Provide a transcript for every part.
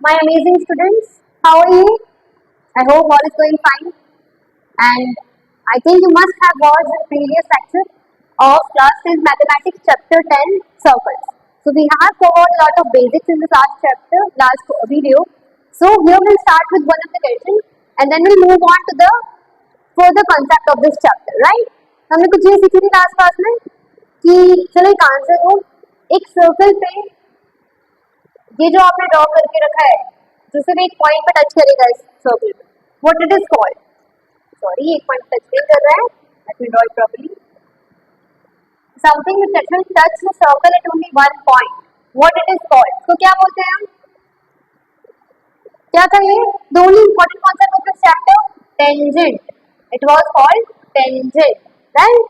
My amazing students, how are you? I hope all is going fine. And I think you must have watched the previous lecture of class 10 mathematics chapter 10 circles. So we have covered a lot of basics in this last video. So here we'll start with one of the questions and then we'll move on to the further concept of this chapter, right? हमने कुछ ये सीखी थी last class में कि चलो एक answer हो, एक सर्कल पे ये जो आपने ड्रॉ करके रखा है जो सिर्फ एक पॉइंट पे टच करेगा इस सर्कल पे, what it is called? Sorry, एक पॉइंट टच नहीं कर रहा है, let me draw it properly. Something which will touch the circle at only one point, what it is called? तो क्या बोलते हैं हम? क्या था ये? The only important concept of this chapter, tangent. It was called tangent, right?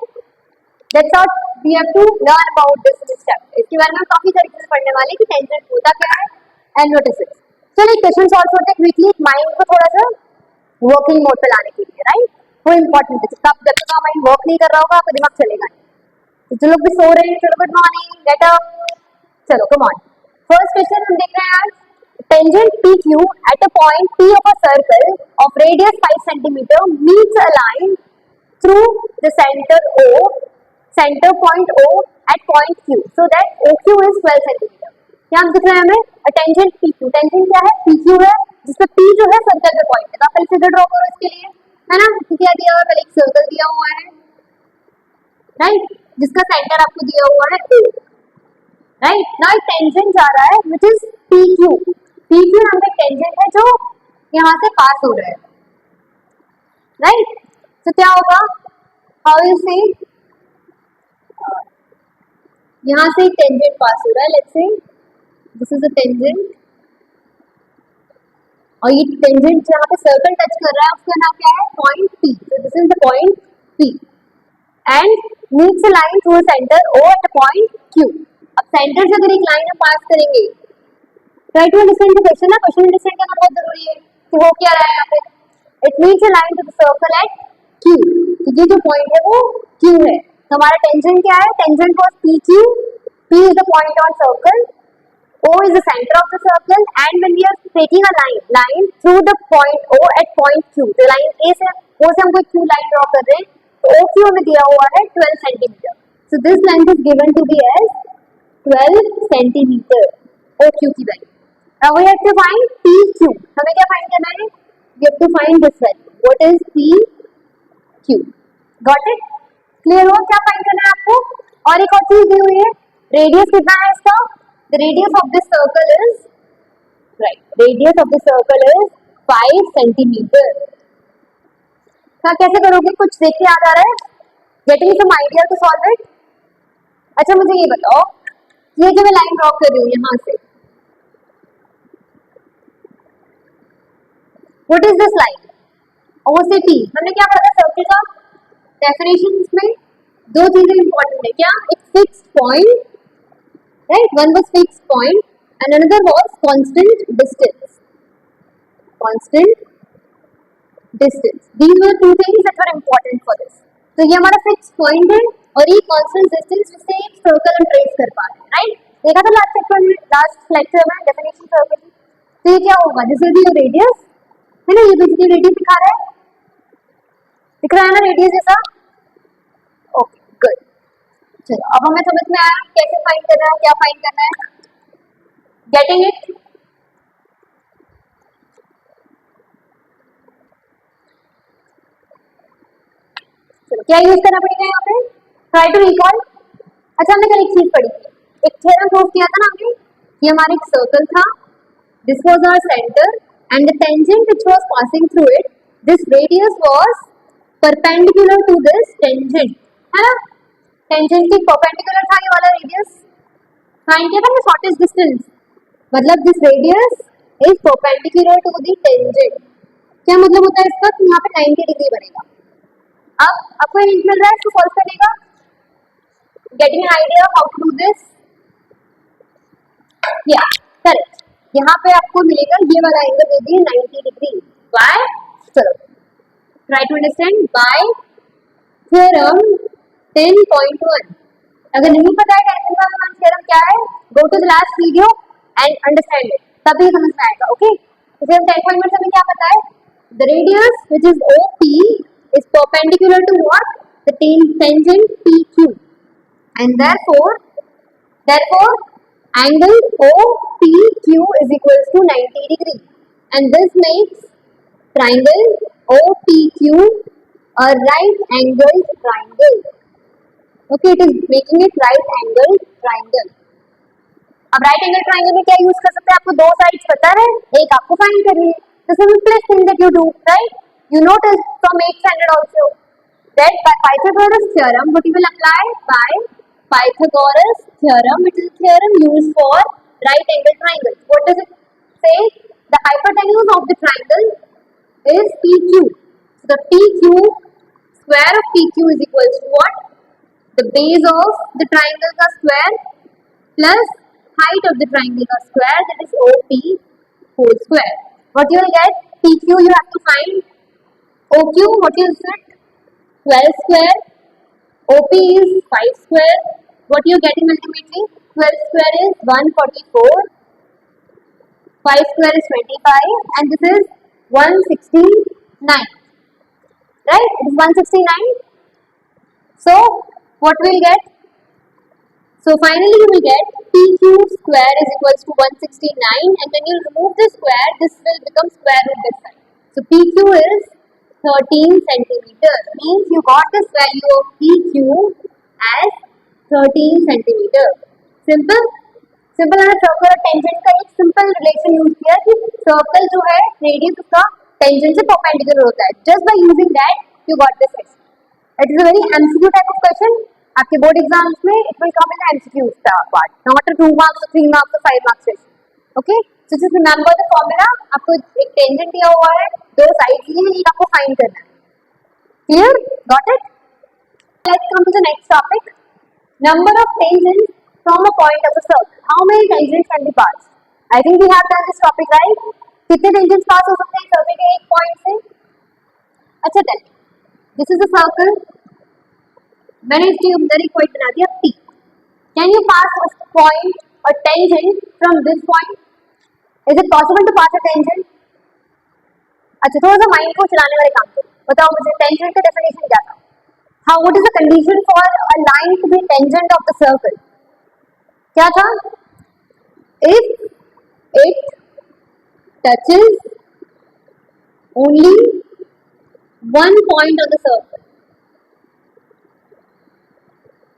That's what we have to learn about this chapter. इसके बारे में हम काफी तरीके से पढ़ने वाले हैं कि टेंजेंट होता क्या है एंड व्हाट इज इट. चलो एक क्वेश्चन सॉल्व करते हैं क्विकली, माइंड को थोड़ा सा वर्किंग मोड पे लाने के लिए, राइट? वो इंपॉर्टेंट है. जब तक आपका माइंड वर्क नहीं कर रहा होगा आपका दिमाग चलेगा नहीं. तो जो लोग भी सो रहे हैं, चलो गुड मॉर्निंग, गेट अप, चलो कम ऑन. फर्स्ट क्वेश्चन हम देख रहे हैं आज. Tangent PQ at a point P of a circle of radius 5 cm meets a line through the center point O at point Q, so that OQ is 12 cm. क्या हम दिख रहे हैं हमें? A tangent PQ. टेंजेंट क्या है? PQ है, जिसमें P जो है सर्कल पे पॉइंट है. तो आप पहले फिगर ड्रॉ करो इसके लिए, है ना? क्या दिया हुआ है? पहले एक सर्कल दिया हुआ है, राइट, जिसका सेंटर आपको दिया हुआ है O, राइट. नाउ एक टेंजेंट जा रहा है व्हिच इज PQ. PQ नाम का टेंजेंट है जो यहाँ से पास हो रहा है, राइट. तो क्या होगा? हाउ यू से यहाँ से एक टेंजेंट पास हो रहा है, let's say this is a tangent, और ये टेंजेंट जहाँ पे सर्कल टच कर रहा है उसका नाम क्या है? Point P. so this is the point P and meets a line through a center O at a point Q. अब सेंटर से अगर एक लाइन हम पास करेंगे, try to understand the question. ना क्वेश्चन अंडरस्टैंड करना बहुत जरूरी है कि हो क्या रहा है यहाँ पे. It means a line to the circle at Q. तो ये जो पॉइंट है वो Q है. तो हमारा टेंजेंट क्या है? Tangent was PQ. P is the point on circle, O is the center of the circle, and when we are taking a line through the point O at point Q, तो line A से O से हम कोई Q line draw कर रहे हैं, तो OQ हमें दिया हुआ है 12 cm. So this length is given to be as 12 cm, OQ की value. Now we have to find PQ. हमें क्या फाइंड करना है? We have to find this value. What is PQ? Got it? Clear हो क्या find करना है आपको? और एक और चीज दी हुई है, रेडियस कितना है इसका? The radius of this circle is, right, radius of the circle is 5 centimeter. क्या कैसे करोगे? कुछ देख के याद आ रहा है? Getting some idea to solve it? अच्छा मुझे ये बताओ, ये जो मैं लाइन ड्रॉ कर रही हूँ यहाँ से, What is this line? O से P. हमने क्या पढ़ा सर्कल का? डेफिनेशन में दो चीजें इंपॉर्टेंट है. क्या? एक fixed point, right, one was fixed point and another was constant distance. Constant distance, these were two things that were important for this. तो ये हमारा फिक्स्ड पॉइंट है और ये कांस्टेंट डिस्टेंस जिससे एक सर्कल हम ट्रेस कर पा रहे हैं, राइट. देखा था लास्ट लेक्चर में डेफिनेशन सर्कल की. तो ये क्या होगा? दिस इज द रेडियस, है ना? ये बेसिकली रेडियस दिखा रहा है, दिख रहा है ना रेडियस जैसा. Okay good. चलो अब हमें समझ में आया कैसे फाइंड करना है, क्या फाइंड करना है. गेटिंग इट? चलो क्या यूज करना पड़ेगा यहाँ पे? Try to recall. अच्छा हमने कल एक चीज पढ़ी थी, एक थ्योरम प्रूव किया था ना हमने. ये हमारा एक सर्कल था, this was our center and the tangent which was passing through it, this radius was perpendicular to this tangent, है ना? tangent के perpendicular था ये वाला radius. फाइंड किया था ना शॉर्टेस्ट डिस्टेंस, मतलब this radius is perpendicular to the tangent. क्या मतलब होता है इसका? कि यहाँ पे 90 डिग्री बनेगा. अब आपको हिंट मिल रहा है इसको सॉल्व करने का. Getting an idea how to do this? या करेक्ट. यहाँ पे आपको मिलेगा ये वाला एंगल दे दिए 90 डिग्री. बाय, चलो try to understand by theorem 10.1. अगर नहीं पता है 10.1 थ्योरम क्या है, go to the last video and understand it. तभी समझ में आएगा. ओके, तो फिर 10.1 से हमें क्या पता है? The radius which is OP is perpendicular to what? The tangent PQ, and therefore angle OPQ is equals to 90 degree, and this makes triangle OPQ a right angled triangle. Okay, it is making it right angled triangle. अब right angle triangle में क्या use कर सकते हैं? आपको दो sides पता है, एक आपको फाइंड करनी है. The simplest thing that you do, right? You notice from 8th standard also that by Pythagoras theorem, what you will apply by Pythagoras theorem, which is a theorem used for right angle triangles. What does it say? The hypotenuse of the triangle is PQ. So the PQ, square of PQ is equals to what? The base of the triangle का square plus height of the triangle का square, that is OP whole square. What you will get? PQ you have to find. OQ, what is it? 12 square. OP is 5 square. What you are getting ultimately? 12 square is 144. 5 square is 25, and this is 169. Right? It is 169. So what we will get? So finally you will get PQ square is equals to 169, and when you remove the square, this will become square root this side. So PQ is 13 centimeter. Means you got this value of PQ as 13 centimeter. Simple. Simple है. Circle और tangent का एक simple relation use किया कि circle जो है radius उसका tangent से परपेंडिकुलर होता है. Just by using that you got this question. It is a very MCQ type of question. आपके बोर्ड एग्जाम्स में it will come in MCQ part, not a 2 marks 3 marks 5 marks question. Okay, so just remember the formula. आपको एक tangent दिया हुआ है, दो side दिए हैं, एक आपको फाइंड करना है. Clear? Got it? Let's come to the next topic. Number of tangents from a point of the circle. How many tangents can be passed? I think we have done this topic, right? कितने tangents पास हो सकते हैं circle के एक point से? अच्छा, tell me. This is a circle. मैंने इसके अंदर एक पॉइंट बना दिया P. Can you pass a point, a tangent from this point? Is it possible to pass a tangent? अच्छा, थोड़ा सा माइंड को चलाने वाले काम करो. बताओ मुझे tangent का डेफिनेशन क्या था? How? What is the condition for a line to be tangent of the circle? क्या था? If it touches only one point on the circle.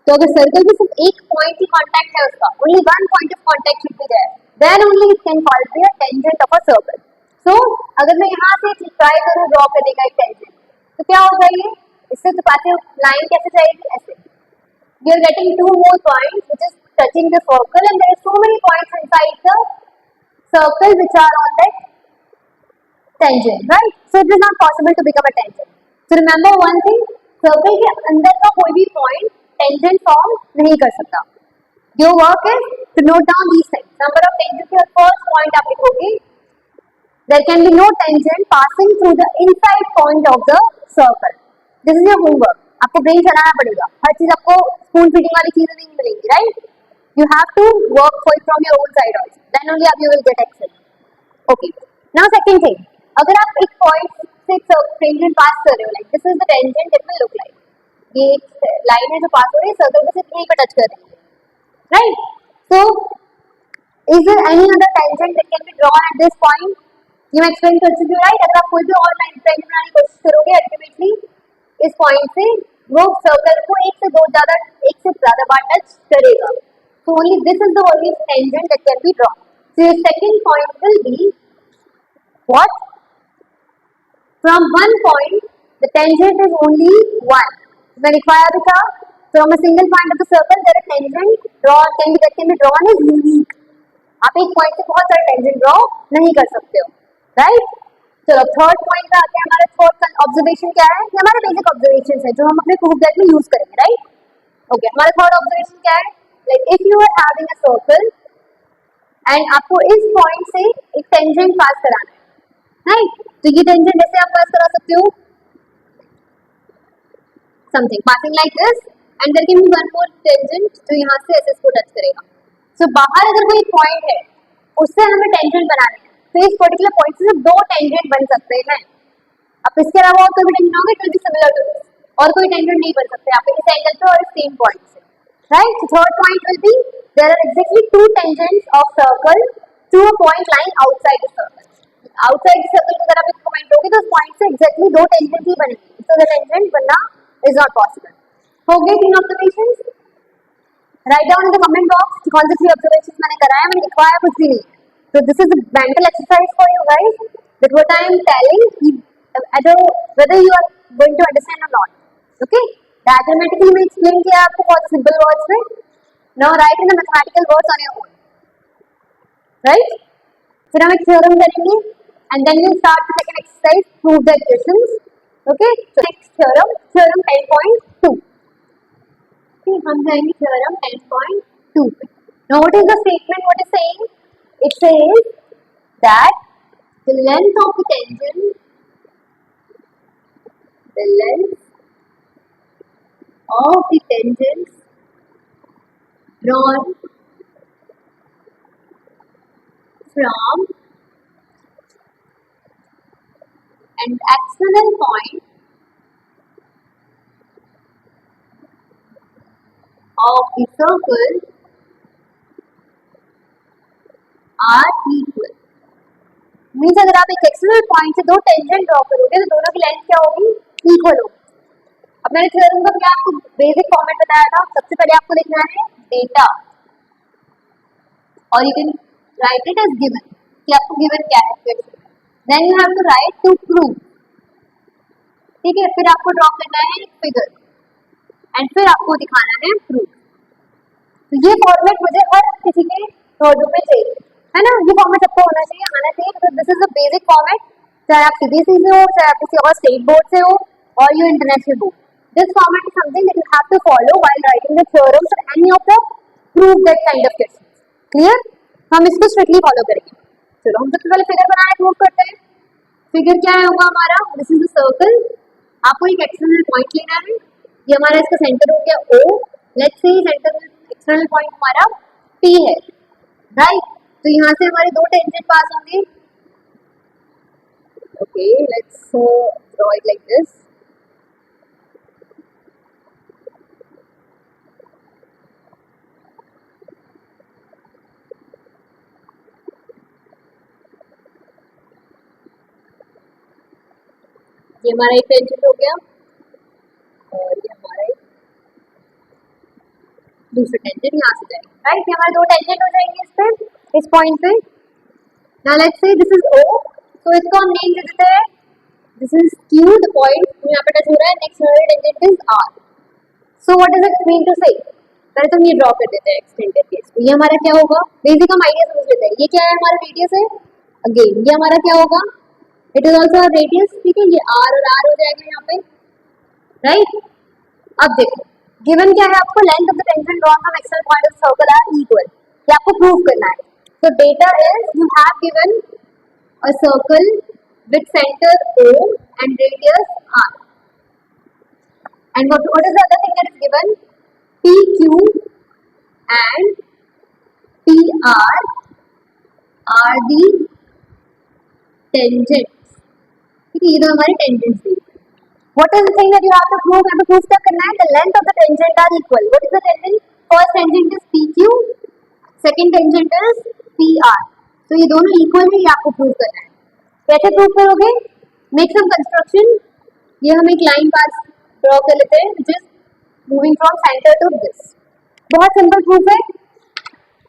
तो अगर सर्कल में सिर्फ एक पॉइंट ही कांटेक्ट है उसका, only one point of contact should be there, then only it can call be a tangent of a circle. So अगर मैं यहाँ से ट्राई करूँ ड्रॉ करने का एक टेंजेंट, तो क्या होगा ये? इससे तो पास लाइन कैसे जाएगी? ऐसे. You are getting two more points which is touching the circle, and there are so many points inside the circle which are on that tangent, right? So it is not possible to become a tangent. So remember one thing, circle के अंदर का कोई भी point tangent form नहीं कर सकता. Your work is to note down these things. Number of tangents के first point आप लिखोगे. There can be no tangent passing through the inside point of the circle. This is your homework. आपको brain चलाना पड़ेगा. हर चीज आपको spoon feeding वाली चीजें नहीं मिलेंगी, right? You have to work for it from your own side also. Then only you will get excel. Okay. Now second thing, अगर आप एक point से tangent pass कर रहे हो, like this is the tangent it will look like. ये line है जो पास हो रही है सर्कल में, सिर्फ यहीं पे टच कर रही है, right? So is there any other tangent that can be drawn at this point? ये मैं explain कर चुकी हूँ, right? अगर आप कोई भी और लाइन tangent बनाने की कोशिश करोगे, ultimately इस पॉइंट से वो सर्कल को एक से ज्यादा बार टच करेगा. So only this is the only tangent that can be drawn. So your second point will be what? From one point the tangent is only one. मैं लिखवाया भी था. From a single point of the circle there a tangent that can be drawn is unique. आप एक point से बहुत सारे tangent draw नहीं कर सकते हो, right? चलो थर्ड पॉइंट पे आते हैं. हमारा थर्ड ऑब्जर्वेशन क्या है? ये हमारे बेसिक ऑब्जर्वेशन है जो हम अपने प्रूफ दैट में यूज करेंगे, राइट? ओके, हमारा थर्ड ऑब्जर्वेशन क्या है? Like if you are having a circle and आपको इस पॉइंट से एक टेंजेंट पास कराना है, राइट? तो ये टेंजेंट ऐसे आप पास करा सकते हो, something passing like this, and there can be one more tangent जो यहाँ से ऐसे इसको टच करेगा. सो बाहर अगर कोई पॉइंट है उससे हमें टेंजेंट बनाने हैं, तो इस पर्टिकुलर पॉइंट से दो टेंजेंट बन सकते हैं। अब इसके अलावा और कोई भी टेंजेंट होगा, it will be similar to this, और कोई टेंजेंट नहीं बन सकते आप इस एंगल पे और सेम पॉइंट से, right. Third point will be there are exactly two tangents of circle to a point line outside the circle. Outside the circle अगर आप इसको कमेंट करोगे तो उस पॉइंट से एक्जेक्टली दो टेंजेंट ही बनेंगे, सो द टेंजेंट बनना इज नॉट पॉसिबल। हो गए तीन observations? Write down in the comment box कि कौन से थ्री ऑब्जर्वेशंस मैंने कराया, मैंने लिखवाया कुछ भी नहीं। So this is a mental exercise for you guys, that what I am telling, whether you are going to understand or not. Okay? Diagrammatically मैं explain किया आपको बहुत simple words में. Now write in the mathematical words on your own. Right? फिर हम एक theorem करेंगे, and then we'll start the second exercise, prove the equations. Okay? So next theorem, theorem 10.2. Okay, हम जाएंगे theorem 10.2 पे. Now what is the statement? What is saying? It says that the length of the tangent drawn from an external point of the circle are equal. Means अगर आप एक external point से दो tangent draw करोगे तो दोनों की length क्या होगी? इक्वल होगी। अब मैंने थ्योरम का क्या आपको बेसिक फॉर्मेट बताया था, सबसे पहले आपको लिखना है डेटा, और you can write it as given, कि आपको गिवन क्या है क्वेश्चन में। Then you have to write to prove, ठीक है। फिर आपको ड्रॉ करना है फिगर, एंड फिर आपको दिखाना है प्रूफ। तो ये फॉर्मेट मुझे हर किसी के नोटबुक में चाहिए, है ना। ये फॉर्मेट सबको होना चाहिए, आना चाहिए, because this is the basic format, चाहे आप सीबीएसई से हो, चाहे आप किसी और स्टेट बोर्ड से हो, और you international board. This format is something that you have to follow while writing the theorems और any of the proof that kind of questions. Clear? हम इसको स्ट्रिक्टली फॉलो करेंगे। चलो हम सबसे पहले फिगर बनाना प्रूव करते हैं। फिगर क्या होगा हमारा? This is the circle. आपको एक एक्सटर्नल पॉइंट लेना है, ये हमारा इसका सेंटर हो गया O। Let's say centre external point हमारा P है, राइट। तो यहाँ से हमारे दो टेंजेंट पास होंगे। Okay, let's draw it like this. ये हमारा एक टेंजेंट हो गया, और ये हमारा एक दूसरा टेंजेंट यहाँ से जाएगा, राइट। ये हमारे दो टेंजेंट हो जाएंगे इस पे, इस पॉइंट पे। Now let's say this is O, तो इसको हम नेम दे देते हैं, this is Q, the point यहाँ पे टच हो रहा है। नेक्स्ट हमारा tangent is R। So what does it mean to say? पहले तो हम ये ड्रॉ कर देते हैं एक्सटेंडेड केस। तो ये हमारा क्या होगा? बेसिक हम आइडिया समझ लेते हैं। ये क्या है? हमारा रेडियस है। अगेन ये हमारा क्या होगा? इट इज ऑल्सो रेडियस, ठीक है। ये R और R हो जाएगा यहाँ पे, राइट। अब देखो गिवन क्या है आपको? Length of the tangent drawn from external point of circle are equal. ये आपको प्रूव करना है। So data is you have given a circle with center O and radius R. And what is the other thing that is given? PQ and PR are the tangents. ठीक है, ये दो हमारे tangents हैं। What is the thing that you have to prove? You have to prove क्या करना है? The length of the tangent are equal. What is the tangent? First tangent is PQ, second tangent is PR. तो ये दोनों equal है, ये आपको prove करना है। कैसे प्रूव करोगे? Make some construction. ये हम एक लाइन पास ड्रॉ कर लेते हैं, which is moving from center to this. बहुत सिंपल प्रूफ है।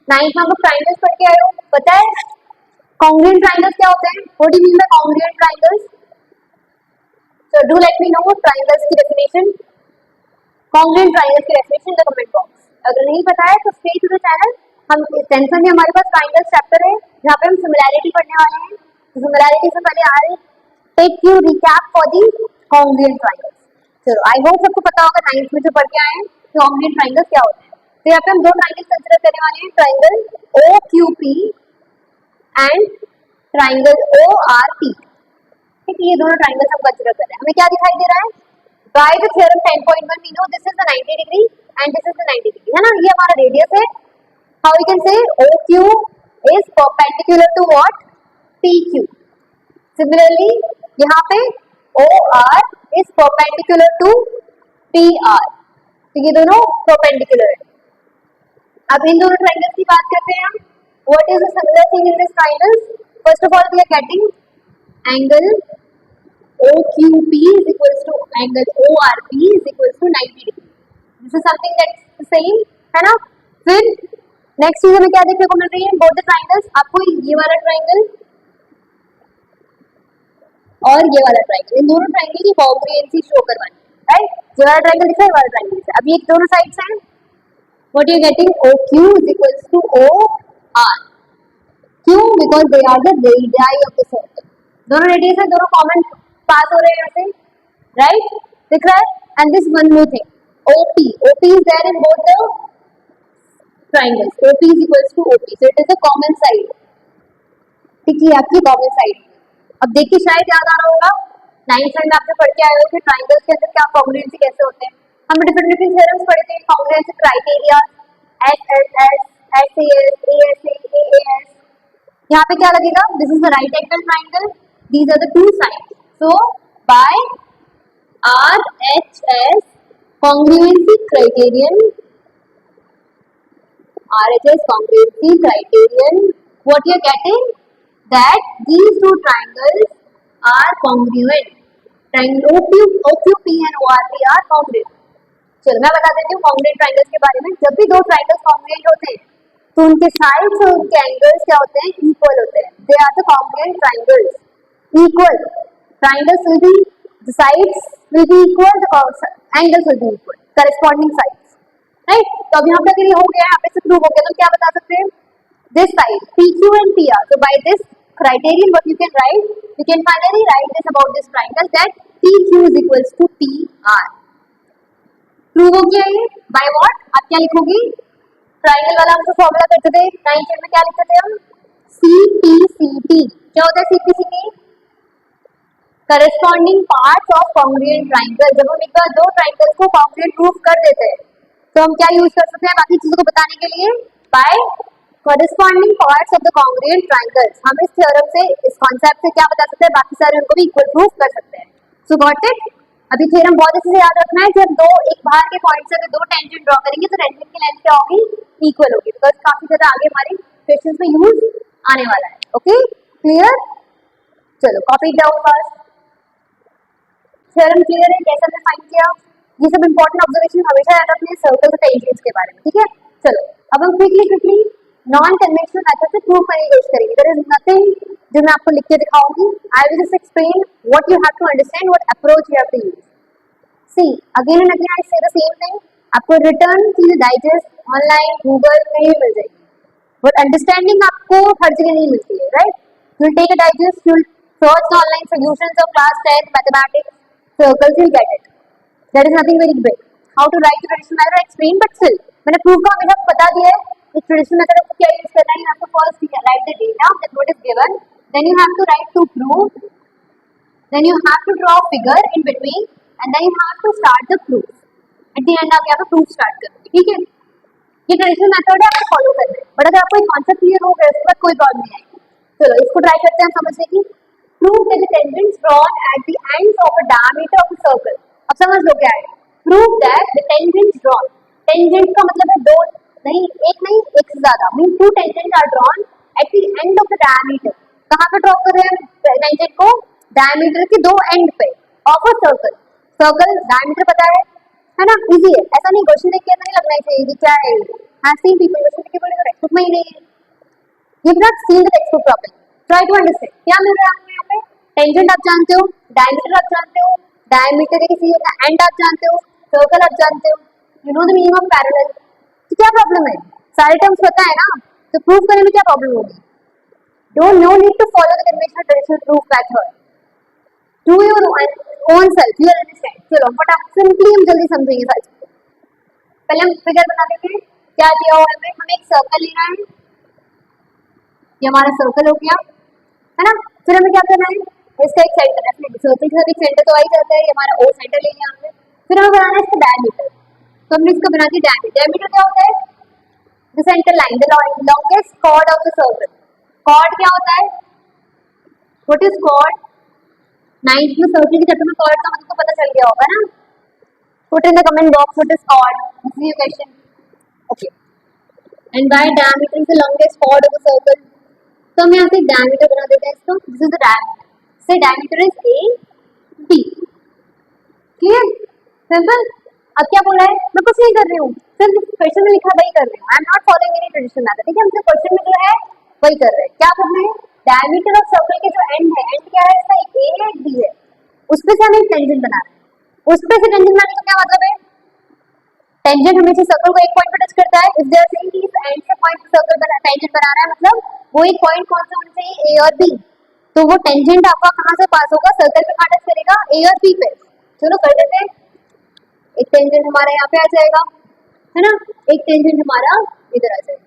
नाइन्थ में आप ट्राइंगल्स पढ़ के आए हो, पता है कॉन्ग्रुएंट ट्राइंगल्स क्या होते हैं? What do you mean by congruent triangles? So do let me know triangles की definition, congruent triangles की definition in the comment box. अगर नहीं पता है तो stay to the channel। हम टेंशन में हमारे पास ट्राइंगल्स चैप्टर है जहाँ पे हम सिमिलैरिटी पढ़ने वाले हैं। तो सिमिलैरिटी से पहले I take you recap for the congruent triangles. चलो आई होप सबको पता होगा नाइन्थ में जो पढ़ के आए हैं कॉन्ग्रुएंट ट्राइंगल्स क्या होते हैं। तो यहाँ पे हम दो ट्राइंगल्स कंसिडर करने वाले हैं, triangle OQP and triangle ORP। ठीक है, ये दोनों ट्राइंगल्स हम कंसिडर कर रहे हैं। हमें क्या दिखाई दे रहा है? By the theorem 10.1 we know this is the 90 degree and this is the 90 degree, है ना। ये हमारा रेडियस है। How we can say OQ is perpendicular to what? PQ. Similarly, यहाँ पे OR is perpendicular to PR. तो ये दोनों perpendicular है. अब इन दोनों ट्राइंगल्स की बात करते हैं हम. What is the similar thing in this triangles? First of all, we are getting angle OQP is equals to angle ORP is equals to 90 degree. This is something that's the same, है ना? फिर next चीज हमें क्या देखने को मिल रही है? बोथ द ट्राइंगल्स, आपको ये वाला ट्राइंगल और ये वाला ट्राइंगल, इन दोनों ट्राइंगल की कॉन्ग्रुएंसी शो करवानी है, राइट? ये वाला ट्राइंगल दिखा है, ये वाला ट्राइंगल दिखा है. अब ये दोनों साइड्स हैं. What you getting? OQ is equals to OR. क्यों? Because they are the radii of the circle. दोनों रेडियस है, दोनों कॉमन पास हो रहे हैं यहाँ से, राइट? दिख रहा है? And this one more thing, OP. OP is there in both the triangles. OP is equals to OP. So it is a common side. ठीक है, आपकी कॉमन साइड. अब देखिए, शायद याद आ रहा होगा, 9th स्टैंडर्ड आपने पढ़ के आए हो कि ट्राइंगल्स के अंदर क्या कॉन्ग्रुएंसी कैसे होते हैं. हम डिफरेंट डिफरेंट थ्योरम्स पढ़े थे. Congruency criteria, SSS, SAS, ASA, AAS. यहाँ पे क्या लगेगा? This is the right angle triangle. These are the two sides. So by RHS congruency criterion, RHS congruency criterion, what you are getting? That these two triangles are congruent. Triangle OQP and ORP are congruent. चलो मैं बता देती हूँ congruent triangles के बारे में. जब भी दो triangles congruent होते हैं तो उनके sides और उनके angles क्या होते हैं? Equal होते हैं. They are the congruent triangles. Equal triangles will be, the sides will be equal, the angles will be equal, corresponding sides, right? तो अब यहाँ पे अगर ये हो गया, यहाँ पे से प्रूव हो गया, तो क्या बता सकते हैं? This side PQ and PR. So by this criterion, what you can write? You can finally write this about this triangle, that PQ is equals to PR. Prove हो गया ये. By what? आप क्या लिखोगी? ट्राइंगल वाला हम तो formula करते थे 9th में, क्या लिखते थे हम? CPCT. क्या होता है CPCT? Corresponding parts of congruent triangle. जब हम एक बार दो ट्राइंगल्स को कॉन्ग्रुएंट प्रूफ कर देते हैं तो हम क्या यूज कर सकते हैं बाकी चीजों को बताने के लिए? By corresponding parts of the congruent triangles. हम इस थ्योरम से, इस कॉन्सेप्ट से क्या बता सकते हैं? बाकी सारे उनको भी इक्वल प्रूफ कर सकते हैं. सो गॉट इट? अभी थ्योरम बहुत अच्छे से याद रखना है. जब दो एक बाहर के पॉइंट से दो टेंजेंट ड्रॉ करेंगे तो टेंजेंट की लेंथ क्या होगी? इक्वल होगी. बिकॉज काफी ज्यादा आगे हमारे क्वेश्चंस में यूज आने वाला है. Okay, clear? चलो copy down fast. Theorem clear है? कैसे हमने फाइंड किया? ये सब इंपॉर्टेंट ऑब्जर्वेशन हमेशा याद रखने हैं सर्कल और टेंजेंट्स के बारे में. ठीक है, चलो अब हम क्विकली नॉन कन्वेंशनल मेथड से प्रूव करने की कोशिश करेंगे. देयर इज नथिंग जो मैं आपको लिख के दिखाऊंगी. I will just explain what you have to understand, what approach you have to use. See again and again I say the same thing. आपको रिटर्न चीजें डाइजेस्ट ऑनलाइन गूगल कहीं मिल जाएगी, बट अंडरस्टैंडिंग आपको हर जगह नहीं मिलती है, right? You will take a digest, you will search the online solutions of class 10 mathematics circles, will get it. That is nothing very big. How to write the traditional method I explain, but still मैंने proof का हमेशा बता दिया है. इस traditional method आपको क्या use करना है? You have to first write the data that what is given, then you have to write to prove, then you have to draw a figure in between, and then you have to start the proof. At the end आप यहाँ पे proof start करोगे. ठीक है, ये traditional method है, आपको follow करना है. बट अगर आपको एक concept clear हो गया उसके बाद कोई प्रॉब्लम नहीं आएगी. चलो इसको ट्राई करते हैं समझने की. Prove that the tangents drawn at the ends of a diameter of a circle. अब समझ लो क्या है. Prove that the tangents drawn. Tangent का मतलब है दो नहीं, एक नहीं, एक से ज्यादा. Mean two tangents are drawn at the end of the diameter. कहाँ पे ड्रॉ कर रहे हैं tangent को? Diameter के दो एंड पे of a circle. Circle diameter पता है ना? Easy है. ऐसा नहीं क्वेश्चन देख के ऐसा नहीं लगना चाहिए कि क्या है. I've seen people क्वेश्चन देख के बोले टेक्स्ट बुक में ही नहीं है. You've not seen the textbook properly. Try to understand. क्या मिल रहा है आपको यहाँ पे? टेंजेंट आप जानते हो, डायमीटर आप जानते हो, डायमीटर की चीज का एंड आप जानते हो, सर्कल आप जानते हो, you know the meaning of parallel. तो क्या प्रॉब्लम है? सारे टर्म्स पता है ना, तो प्रूफ करने में क्या प्रॉब्लम होगी? Don't no need to follow the conventional traditional proof method. Do your own self, you understand. चलो फटाफट सिंपली हम जल्दी समझेंगे सारी चीजें. पहले हम फिगर बना देते हैं. क्या दिया हुआ है? हमें एक सर्कल लेना है. ये हमारा सर्कल हो गया, है ना? फिर हमें क्या करना है? इसका एक सेंटर है. सर्कल का एक सेंटर तो आ ही जाता है. ये हमारा ओ सेंटर ले लिया हमने. फिर हमें बनाना है इसका डायमीटर. तो हमने इसका बना दिया डायमीटर. डायमीटर क्या होता है? The centre line, the longest chord of the circle. Chord क्या होता है? What is chord? नाइन्थ में सर्कल के चैप्टर में कॉर्ड का मतलब तो पता चल गया होगा ना. Put in the comment box what is chord. This is your question. Okay. And by diameter is the longest chord of a circle. तो हम यहाँ से diameter बना देते हैं इसको. This is the diameter. Say diameter is A, B. Clear? Simple. अब क्या बोला है? मैं कुछ नहीं कर रही हूँ. सिर्फ क्वेश्चन में लिखा वही कर रही हूँ. I am not following any traditional method. ठीक है? हम सिर्फ क्वेश्चन में जो है वही कर रहे हैं. क्या कर रहे हैं? Diameter of circle के जो end है, end क्या है इसका? A है, B है. उस पे से हमें टेंजेंट बनाना है. उस पे से टेंजेंट बनाने का क्या मतलब है? टेंजेंट हमेशा सर्कल को एक पॉइंट पे टच करता है. इफ दे आर सेइंग कि इस एंड से पॉइंट पे सर्कल बना टेंजेंट बनाना है, मतलब वो एक पॉइंट कौन सा होना चाहिए? ए और बी. तो वो टेंजेंट आपका कहां से पास होगा? सर्कल पे कहां टच करेगा? ए और बी पे. चलो कर देते हैं. एक टेंजेंट हमारा यहाँ पे आ जाएगा, है ना. एक टेंजेंट हमारा इधर आ जाएगा.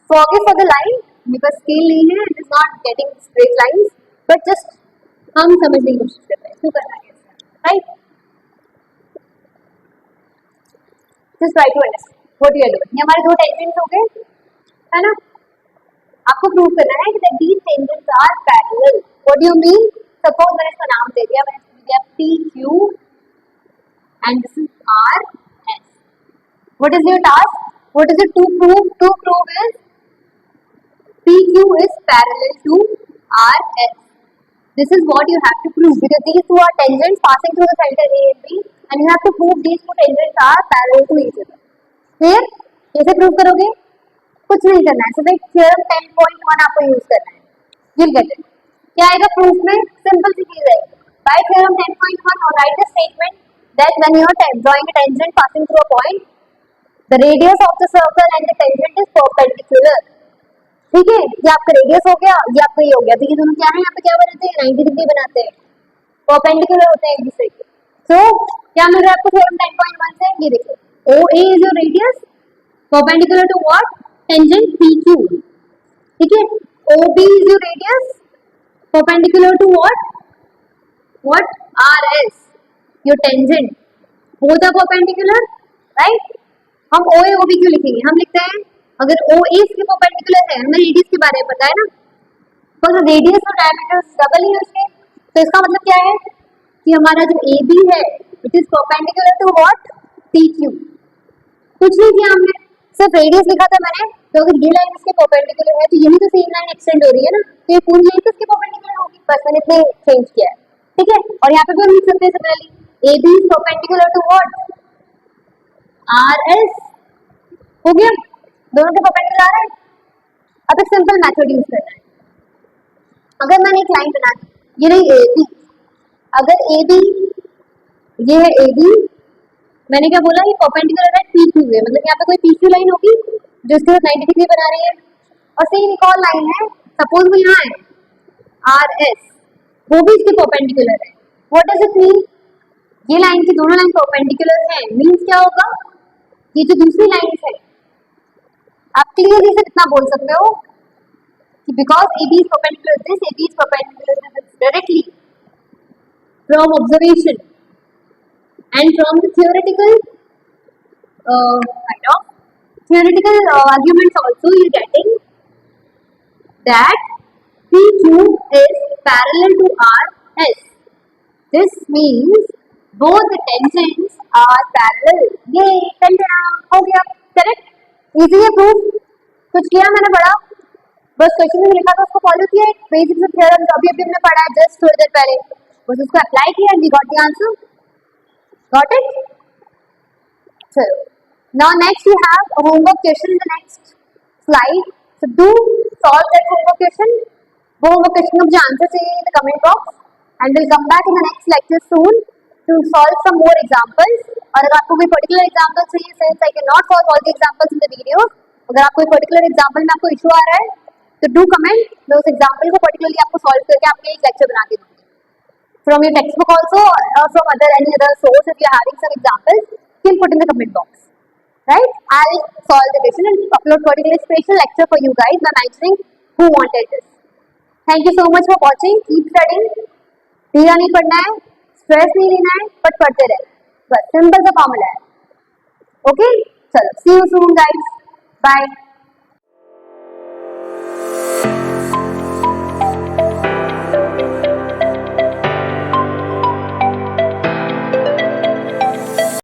Forgive for the line, because scale नहीं है, it is not getting straight lines, but just हम समझने की कोशिश करते हैं. क्यों करना है right? Just try to understand what you are doing. ये हमारे दो टेंजेंट्स हो गए, है ना. आपको प्रूव करना है कि these tangents are parallel. What do you mean? Suppose मैंने इसका नाम दे दिया, मैंने दे दिया PQ and this is RS. What is your task? What is it to prove? To prove is PQ is parallel to RS. This is what you have to prove because these two are tangents passing through the center A and B. And you have to prove these two tangents are parallel to each other. Clear? कैसे prove करोगे? कुछ नहीं करना है, सिर्फ theorem 10.1 आपको use करना है. You'll get it. क्या आएगा प्रूफ में? सिंपल सी चीज है. By theorem 10.1 or write the statement that when you are drawing a tangent passing through a point, the radius of the circle and the tangent is perpendicular. ठीक है? ये आपका radius हो गया, ये आपका ये हो गया. तो ये दोनों क्या है? यहाँ पे क्या बनाते हैं? 90 डिग्री बनाते हैं. परपेंडिकुलर होते हैं एक दूसरे के. तो क्या मिल रहा है आपको थ्योरम 10.1 से? ये देखो, OA is your radius perpendicular to what? Tangent PQ. ठीक है? OB is your radius perpendicular to what? What? RS, your tangent. Both are perpendicular, right? हम OA OB क्यों लिखेंगे? हम लिखते हैं अगर OA इसके perpendicular है, हमें रेडियस के बारे में पता है ना, तो रेडियस और डायमीटर डबल ही है उसके. तो इसका मतलब क्या है कि हमारा जो AB है it is perpendicular to what? PQ. कुछ नहीं किया हमने, सिर्फ रेडियस लिखा था मैंने. तो अगर ये लाइन इसके परपेंडिकुलर है तो यही तो सेम लाइन एक्सटेंड हो रही है ना, तो ये पूरी लाइन तो इसके परपेंडिकुलर होगी. बस मैंने इतने चेंज किया है. ठीक है? और यहाँ पे भी हम लिख सकते हैं similarly AB is perpendicular to what? RS. हो गया, दोनों के परपेंडिकुलर आ रहा है. अब एक सिंपल मेथड यूज करना है. अगर मैंने एक लाइन बना दी, ये रही AB. अगर AB, ये है AB, मैंने क्या बोला? ये परपेंडिकुलर है PQ है, मतलब यहाँ पे कोई PQ लाइन होगी जो इसके साथ 90 डिग्री बना रही है. और सेम एक और लाइन है, सपोज वो यहाँ है RS, वो भी इसके परपेंडिकुलर है. What does it mean? ये लाइन की दोनों लाइन परपेंडिकुलर है, मीन्स क्या होगा? ये जो दूसरी लाइन है, आप क्लियरली से कितना बोल सकते हो कि because AB is perpendicular to this, AB is perpendicular to this directly from observation and from the theoretical kind of theoretical arguments also you are getting that PQ is parallel to RS. This means both the tangents are parallel. ये tangent हो गया. Correct? Easy है proof. कुछ किया मैंने पढ़ा, बस question में लिखा था उसको फॉलो किया. एक बेसिक थ्योरम जो अभी हमने पढ़ा है जस्ट थोड़ी देर पहले, बस उसको अप्लाई किया and we got the answer. Got it? चलो, now next we have a homework question in the next slide. So do solve that homework question. वो होमवर्क क्वेश्चन का मुझे आंसर चाहिए in the comment box and will come back in the next lecture soon to solve some more examples. और अगर आपको कोई particular example चाहिए, since I can not solve all the examples in the video, अगर आपको कोई particular example में आपको इशू आ रहा है तो डू कमेंट. मैं उस एग्जांपल को पर्टिकुलरली आपको सॉल्व करके आपके एक लेक्चर बना के दूंगी. From your textbook also or from any other source, if you are having some examples, you can put in the comment box. Right? I'll solve the question and upload particular special lecture for you guys by mentioning who wanted this. Thank you so much for watching. Keep studying. धीरा नहीं पढ़ना है, stress नहीं लेना है, but पढ़ते रहना है. बस सिंपल सा फॉर्मूला है. ओके? चलो, see you soon guys. Bye.